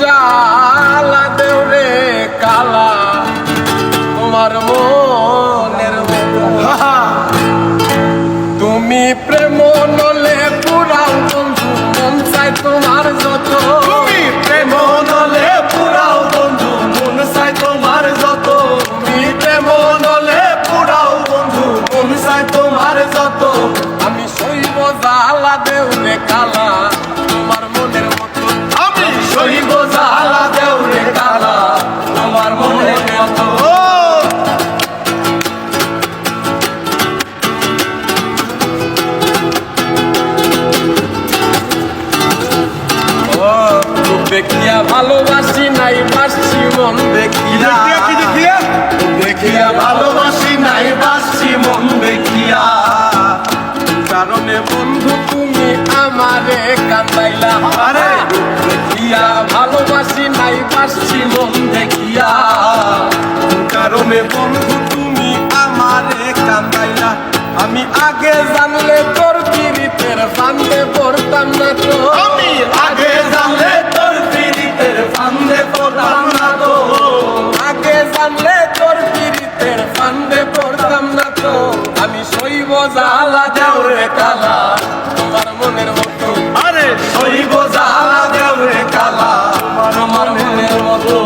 জ্বালা দেও রে কালা তোমার মনের মতো। তুমি প্রেম নলে পুরাও বন্ধু মন চাই তোমার যত। তুমি প্রেম নলে পুরাও বন্ধু মন চাই তোমার যত। তুমি প্রেম নলে পুরাও বন্ধু মন চাই তোমার যত। আমি সইব জ্বালা দেও রে কালা তোমার মনের মতো। আমি সইব জ্বালা দেও রে কালা তোমার মনের মতো। দেখিয়া ভালোবাসি নাই বাসছি মন দেখিয়া। কি দেখিয়া? দেখিয়া ভালোবাসি নাই বাসছি মন দেখিয়া। কারণে বন্ধু তুমি আমারে কান্দাইলা। আরে দেখিয়া ভালোবাসি নাই বাসছি মন দেখিয়া। কারণে বন্ধু তুমি আমারে কান্দাইলা। আমি আগে জানলে তোর পীড়িতের ফান্দে পড়তাম না তো। আমি আগে জানলে তোর পীড়িতের ফান্দে পড়তাম না তো। আগে জানলে তোর পীড়িতের ফান্দে পড়তাম না তো। আমি সইব জ্বালা দেও রে কালা তোমার মনের মতো। আরে সইব জ্বালা দেও রে কালা তোমার মনের মতো।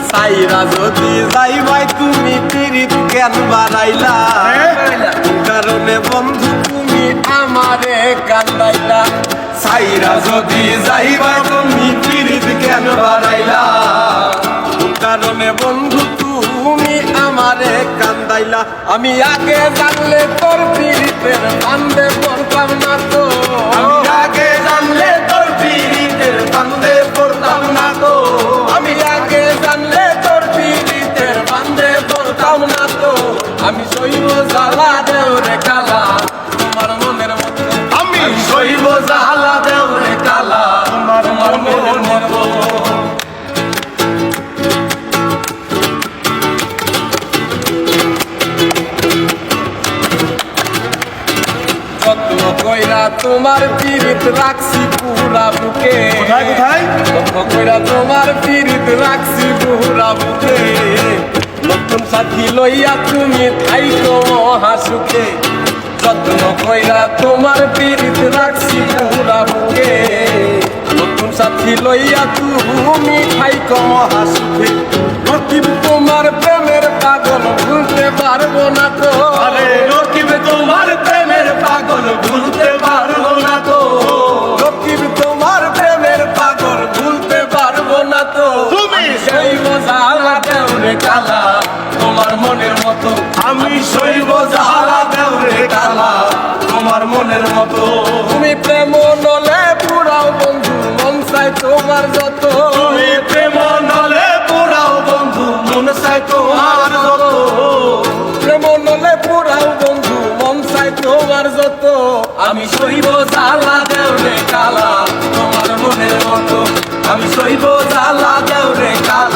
সাইরা যদি যাইবাই তুমি পীড়িত কেন বাড়াইলা। কারণে বন্ধু তুমি আমারে কান্দাইলা। সাইরা যদি যাইবা তুমি পীড়িত কেন বাড়াইলা। কারণে বন্ধু তুমি আমারে কান্দাইলা। আমি আগে জানলে তোর পীড়িতের ফান্দে পড়তাম না তো। আমি আগে জানলে তোর পীড়িতের ফান্দে পড়তাম না তো। আমি আগে জানলে তোর পীড়িতের ফান্দে পড়তাম না তো। আমি সইব জ্বালা দেও রে কালা তোমার মনের মতো। আমি সইব জ্বালা দেও রে কালা তোমার মনের মতো। যত্ন কইরা তোমার পীড়িত রাখছি পুরা বুকে। কোথায় কোথায়? যত্ন কইরা তোমার পীড়িত রাখছি পুরা বুকে। নতুন সাথী লইয়া তুমি থাইকো মহাসুখে। যত্ন কইরা তোমার পীড়িত রাখছি পুরা বুকে। নতুন সাথী লইয়া তুমি থাইকো মহাসুখে। রকিব তোমার প্রেমের পাগল ভুলতে পারবো না তো। আরে রকিব তোমার প্রেমের পাগল ভুলতে পারবো না তো। রকিব তোমার প্রেমের পাগল ভুলতে পারবো না তো। তুমি সইব জ্বালা দেও রে কালা তোমার মনের মতো। আমি সইব জ্বালা দেও রে কালা তোমার মনের মতো। তুমি প্রেম নলে পুরাও বন্ধু মন চাই তোমার যত। তুমি প্রেম নলে পুরাও বন্ধু মন চাই তোমার যত। প্রেম নলে পুরাও বন্ধু মন চাই তোমার যত। আমি সইব জ্বালা দেও রে কালা তোমার মনের মতো। আমি সইব জ্বালা দেও রে কালা।